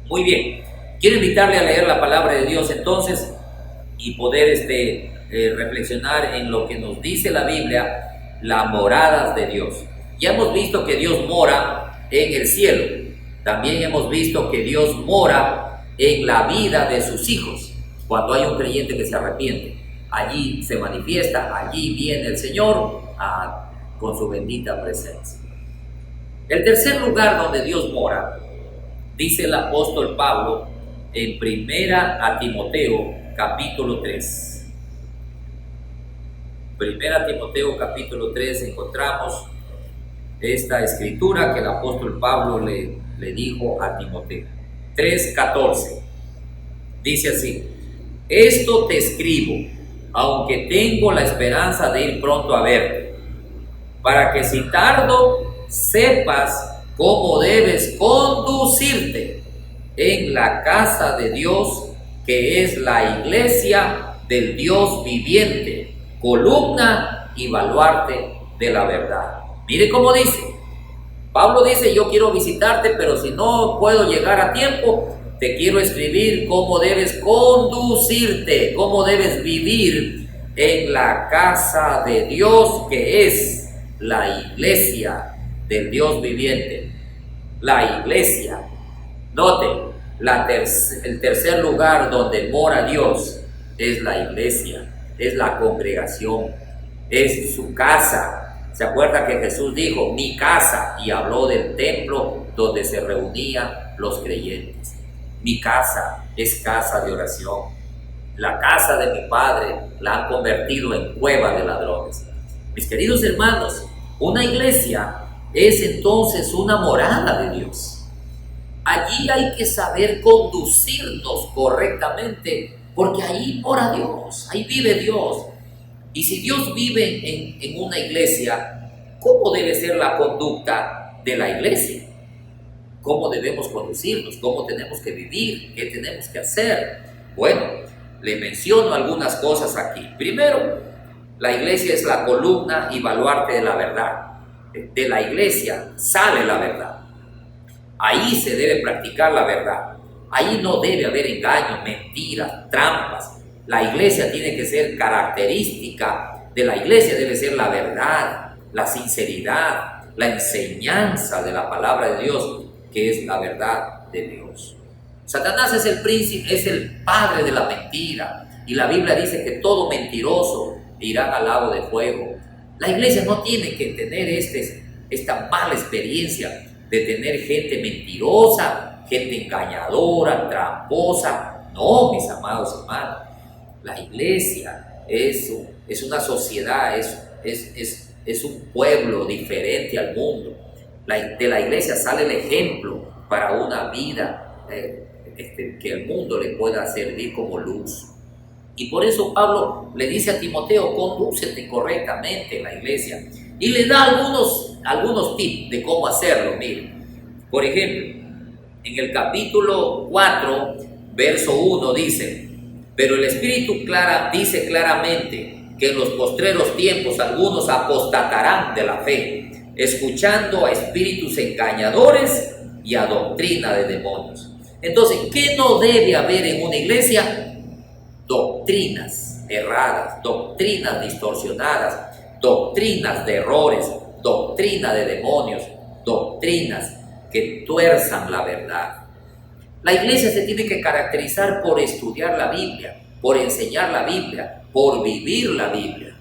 Muy bien, quiero invitarle a leer la palabra de Dios entonces y poder reflexionar en lo que nos dice la Biblia, las moradas de Dios. Ya hemos visto que Dios mora en el cielo. También hemos visto que Dios mora en la vida de sus hijos. Cuando hay un creyente que se arrepiente, allí se manifiesta, allí viene el Señor con su bendita presencia. El tercer lugar donde Dios mora, dice el apóstol Pablo en 1 Timoteo capítulo 3. 1 Timoteo capítulo 3 encontramos esta escritura que el apóstol Pablo le dijo a Timoteo. 3:14. Dice así: esto te escribo, aunque tengo la esperanza de ir pronto a verte, para que si tardo sepas cómo debes conducirte en la casa de Dios, que es la iglesia del Dios viviente, columna y baluarte de la verdad. Mire cómo dice. Pablo dice, yo quiero visitarte, pero si no puedo llegar a tiempo, te quiero escribir cómo debes conducirte, cómo debes vivir en la casa de Dios, que es la iglesia del Dios viviente. La iglesia. Note, el tercer lugar donde mora Dios es la iglesia, es la congregación, es su casa. ¿Se acuerda que Jesús dijo, mi casa? Y habló del templo donde se reunían los creyentes. Mi casa es casa de oración. La casa de mi Padre la han convertido en cueva de ladrones. Mis queridos hermanos, una iglesia es entonces una morada de Dios. Allí hay que saber conducirnos correctamente, porque ahí mora Dios, ahí vive Dios. Y si Dios vive en una iglesia, ¿cómo debe ser la conducta de la iglesia? ¿Cómo debemos conducirnos? ¿Cómo tenemos que vivir? ¿Qué tenemos que hacer? Bueno, le menciono algunas cosas aquí. Primero, la iglesia es la columna y baluarte de la verdad. De la iglesia sale la verdad. Ahí se debe practicar la verdad. Ahí no debe haber engaños, mentiras, trampas. La iglesia tiene que ser característica de la iglesia, debe ser la verdad, la sinceridad, la enseñanza de la palabra de Dios, que es la verdad de Dios. Satanás es el príncipe, es el padre de la mentira, y la Biblia dice que todo mentiroso irá al lago de fuego. La iglesia no tiene que tener esta mala experiencia de tener gente mentirosa, gente engañadora, tramposa. No, mis amados hermanos. La iglesia es una sociedad, es un pueblo diferente al mundo. De la iglesia sale el ejemplo para una vida que el mundo le pueda servir como luz. Y por eso Pablo le dice a Timoteo, condúcete correctamente en la iglesia. Y le da algunos tips de cómo hacerlo. Miren, por ejemplo, en el capítulo 4, verso 1 dice, pero el Espíritu dice claramente que en los postreros tiempos algunos apostatarán de la fe, escuchando a espíritus engañadores y a doctrina de demonios. Entonces, ¿qué no debe haber en una iglesia? Doctrinas erradas, doctrinas distorsionadas, doctrinas de errores, doctrina de demonios, doctrinas que tuerzan la verdad. La iglesia se tiene que caracterizar por estudiar la Biblia, por enseñar la Biblia, por vivir la Biblia.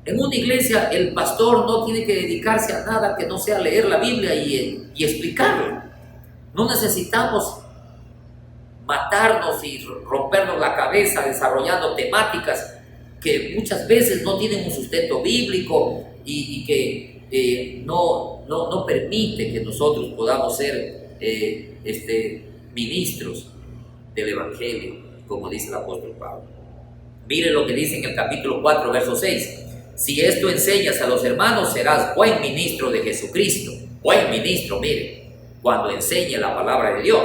En una iglesia el pastor no tiene que dedicarse a nada que no sea leer la Biblia y explicarla. No necesitamos matarnos y rompernos la cabeza desarrollando temáticas que muchas veces no tienen un sustento bíblico y que no permite que nosotros podamos ser ministros del Evangelio, como dice el apóstol Pablo. Mire lo que dice en el capítulo 4, verso 6. Si esto enseñas a los hermanos, serás buen ministro de Jesucristo. Buen ministro, mire, cuando enseñe la palabra de Dios.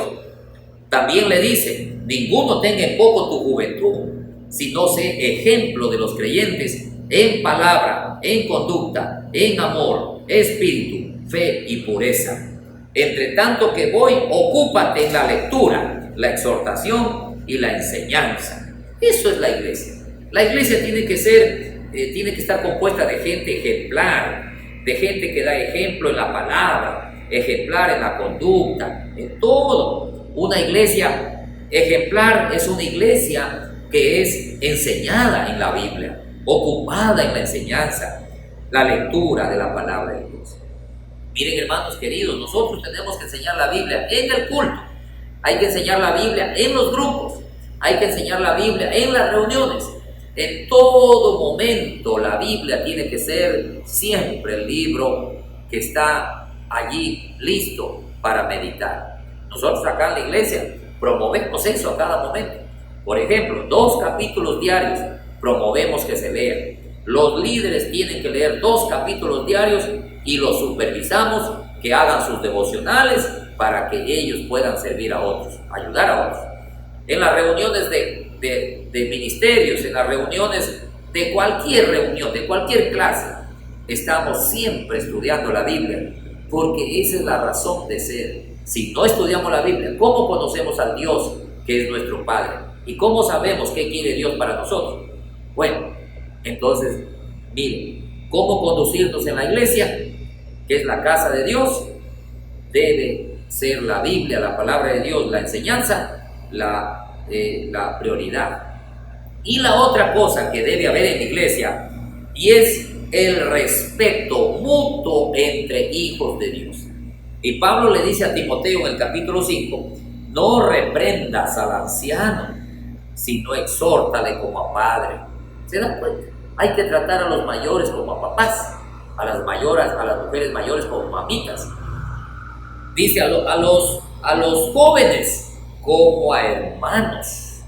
También le dice, ninguno tenga en poco tu juventud, sino sé ejemplo de los creyentes en palabra, en conducta, en amor, espíritu, fe y pureza. Entre tanto que voy, ocúpate en la lectura, la exhortación y la enseñanza. Eso es la iglesia. La iglesia tiene que estar compuesta de gente ejemplar, de gente que da ejemplo en la palabra, ejemplar en la conducta, en todo. Una iglesia ejemplar es una iglesia que es enseñada en la Biblia, ocupada en la enseñanza, la lectura de la palabra de Dios. Miren, hermanos queridos, nosotros tenemos que enseñar la Biblia en el culto, hay que enseñar la Biblia en los grupos, hay que enseñar la Biblia en las reuniones. En todo momento la Biblia tiene que ser siempre el libro que está allí listo para meditar. Nosotros acá en la iglesia promovemos eso a cada momento. Por ejemplo, 2 capítulos diarios promovemos que se lean. Los líderes tienen que leer 2 capítulos diarios y los supervisamos que hagan sus devocionales para que ellos puedan servir a otros, ayudar a otros. En las reuniones de ministerios, en las reuniones de cualquier reunión, de cualquier clase, estamos siempre estudiando la Biblia, porque esa es la razón de ser. Si no estudiamos la Biblia, ¿cómo conocemos al Dios que es nuestro Padre? ¿Y cómo sabemos qué quiere Dios para nosotros? Bueno, entonces, miren, ¿cómo conducirnos en la iglesia, que es la casa de Dios? Debe ser la Biblia, la palabra de Dios, la enseñanza, la prioridad. Y la otra cosa que debe haber en la iglesia, y es el respeto mutuo entre hijos de Dios. Y Pablo le dice a Timoteo en el capítulo 5, no reprendas al anciano, sino exhórtale como a padre. ¿Se dan cuenta? Hay que tratar a los mayores como a papás, a las mujeres mayores como mamitas. Dice a los jóvenes como a hermanos,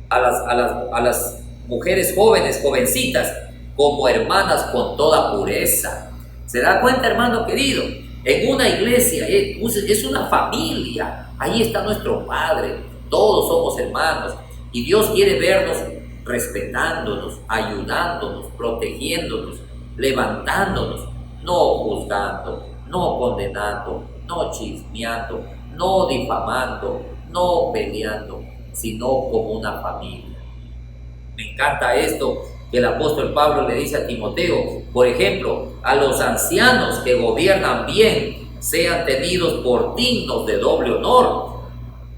a las mujeres jóvenes, jovencitas, como hermanas con toda pureza. ¿Se da cuenta, hermano querido? En una iglesia es una familia, ahí está nuestro Padre, todos somos hermanos y Dios quiere vernos respetándonos, ayudándonos, protegiéndonos, levantándonos, no juzgando, no condenando, no chismeando, no difamando, no peleando, sino como una familia. Me encanta esto que el apóstol Pablo le dice a Timoteo, por ejemplo, a los ancianos que gobiernan bien sean tenidos por dignos de doble honor,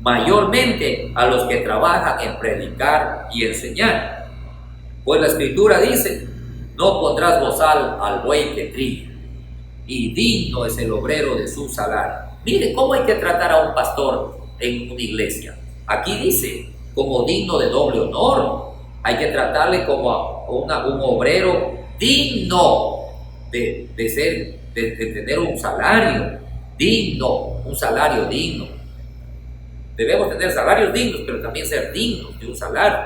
mayormente a los que trabajan en predicar y enseñar. Pues la Escritura dice, no pondrás bozal al buey que trilla, y digno es el obrero de su salario. Mire cómo hay que tratar a un pastor en una iglesia. Aquí dice, como digno de doble honor. Hay que tratarle como a un obrero digno de tener un salario digno, un salario digno. Debemos tener salarios dignos, pero también ser dignos de un salario.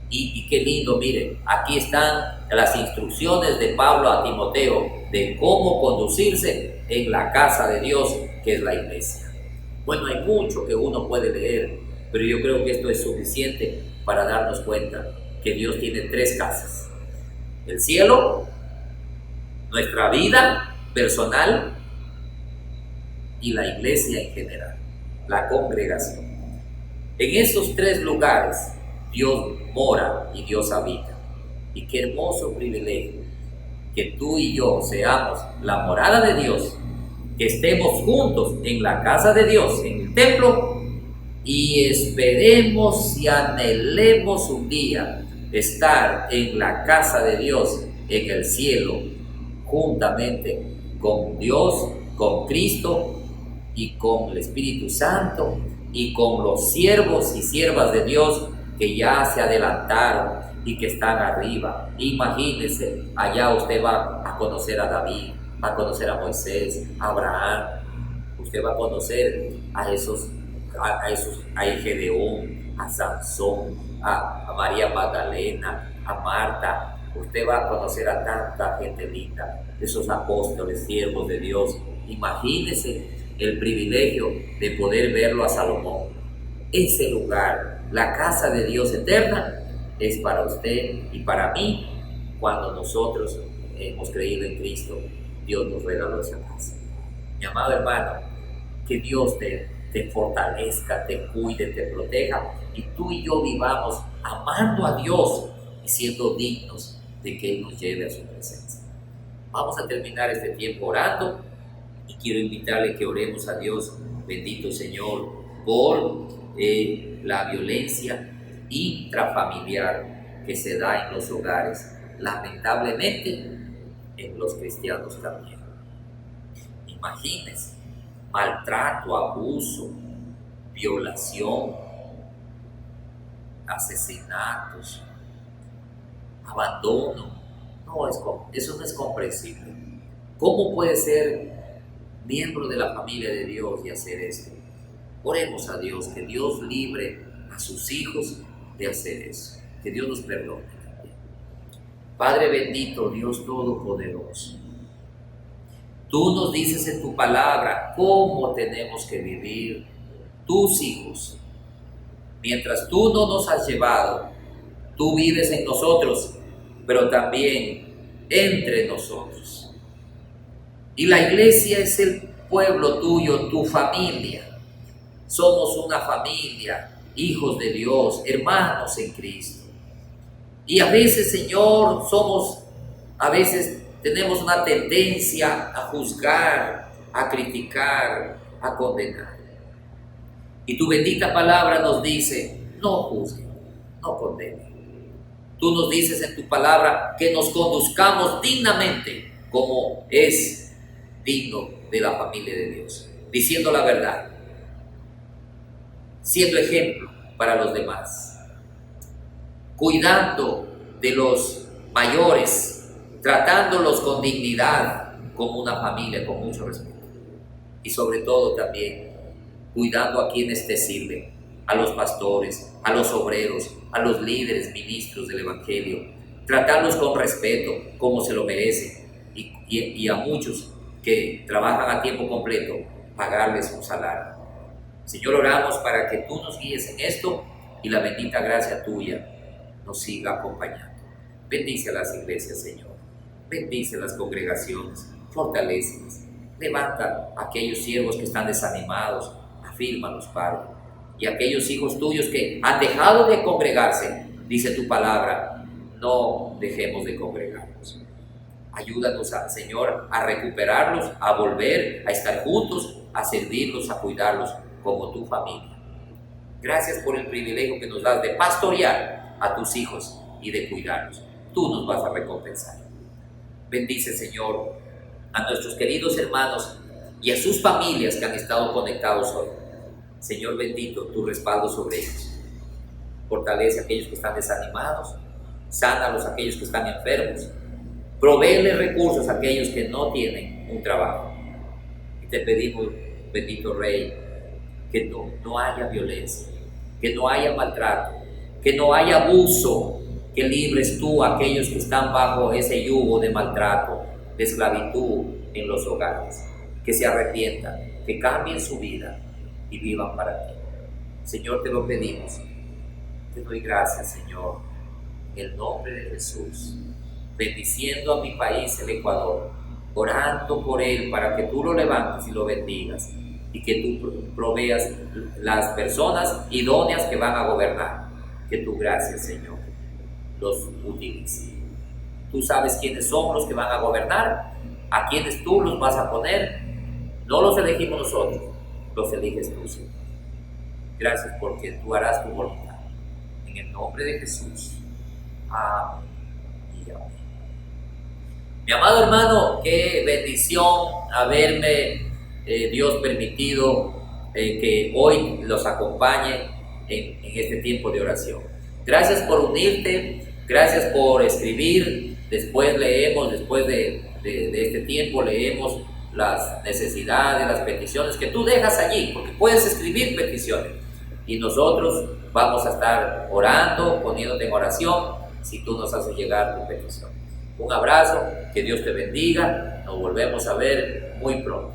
Y qué lindo, miren, aquí están las instrucciones de Pablo a Timoteo de cómo conducirse en la casa de Dios, que es la iglesia. Bueno, hay mucho que uno puede leer, pero yo creo que esto es suficiente para darnos cuenta que Dios tiene tres casas: el cielo, nuestra vida personal y la iglesia en general, la congregación. En esos tres lugares Dios mora y Dios habita. Y qué hermoso privilegio que tú y yo seamos la morada de Dios, que estemos juntos en la casa de Dios, en el templo, y esperemos y anhelemos un día estar en la casa de Dios, en el cielo, juntamente con Dios, con Cristo y con el Espíritu Santo y con los siervos y siervas de Dios que ya se adelantaron y que están arriba. Imagínense, allá usted va a conocer a David, va a conocer a Moisés, a Abraham, usted va a conocer a Gedeón, a Sansón, a María Magdalena, a Marta. Usted va a conocer a tanta gente linda, esos apóstoles, siervos de Dios. Imagínese el privilegio de poder verlo a Salomón. Ese lugar, la casa de Dios eterna, es para usted y para mí. Cuando nosotros hemos creído en Cristo, Dios nos regaló esa casa. Mi amado hermano, que Dios te fortalezca, te cuide, te proteja, y tú y yo vivamos amando a Dios y siendo dignos de que Él nos lleve a su presencia. Vamos a terminar este tiempo orando y quiero invitarle que oremos a Dios. Bendito Señor, por la violencia intrafamiliar que se da en los hogares, lamentablemente en los cristianos también. Imagínense, maltrato, abuso, violación, asesinatos, abandono. Eso no es comprensible. ¿Cómo puede ser miembro de la familia de Dios y hacer esto? Oremos a Dios, que Dios libre a sus hijos de hacer eso. Que Dios nos perdone también. Padre bendito, Dios todopoderoso, Tú nos dices en tu palabra cómo tenemos que vivir tus hijos. Mientras tú no nos has llevado, tú vives en nosotros, pero también entre nosotros. Y la iglesia es el pueblo tuyo, tu familia. Somos una familia, hijos de Dios, hermanos en Cristo. Y a veces, Señor, tenemos una tendencia a juzgar, a criticar, a condenar. Y tu bendita palabra nos dice, no juzguen, no condenen. Tú nos dices en tu palabra que nos conduzcamos dignamente como es digno de la familia de Dios, diciendo la verdad, siendo ejemplo para los demás, cuidando de los mayores, tratándolos con dignidad como una familia, con mucho respeto. Y sobre todo también cuidando a quienes te sirven, a los pastores, a los obreros, a los líderes, ministros del Evangelio, tratarlos con respeto como se lo merecen y a muchos que trabajan a tiempo completo, pagarles un salario. Señor, oramos para que tú nos guíes en esto y la bendita gracia tuya nos siga acompañando. Bendice a las iglesias, Señor. Bendice a las congregaciones, fortalécelas. Levanta a aquellos siervos que están desanimados, afírmalos, Padre. Y aquellos hijos tuyos que han dejado de congregarse, dice tu palabra, no dejemos de congregarnos. Ayúdanos, Señor, a recuperarlos, a volver, a estar juntos, a servirlos, a cuidarlos como tu familia. Gracias por el privilegio que nos das de pastorear a tus hijos y de cuidarlos. Tú nos vas a recompensar. Bendice, Señor, a nuestros queridos hermanos y a sus familias que han estado conectados hoy. Señor bendito, tu respaldo sobre ellos. Fortalece a aquellos que están desanimados, sánalos a aquellos que están enfermos, provéele recursos a aquellos que no tienen un trabajo. Y te pedimos, bendito Rey, que no haya violencia, que no haya maltrato, que no haya abuso, que libres tú a aquellos que están bajo ese yugo de maltrato, de esclavitud en los hogares, que se arrepientan, que cambien su vida y vivan para ti. Señor, te lo pedimos. Te doy gracias, Señor, en el nombre de Jesús, bendiciendo a mi país, el Ecuador, orando por él para que tú lo levantes y lo bendigas y que tú proveas las personas idóneas que van a gobernar. Que tu gracia, Señor, los utilice. Tú sabes quiénes son los que van a gobernar, a quienes tú los vas a poner. No los elegimos nosotros, los eliges tú, Señor. Gracias porque tú harás tu voluntad. En el nombre de Jesús. Amén y amén. Mi amado hermano, qué bendición haberme Dios permitido que hoy los acompañe en este tiempo de oración. Gracias por unirte, gracias por escribir. Después de este tiempo, leemos las necesidades, las peticiones que tú dejas allí, porque puedes escribir peticiones y nosotros vamos a estar orando, poniéndote en oración si tú nos haces llegar tu petición. Un abrazo, que Dios te bendiga, nos volvemos a ver muy pronto.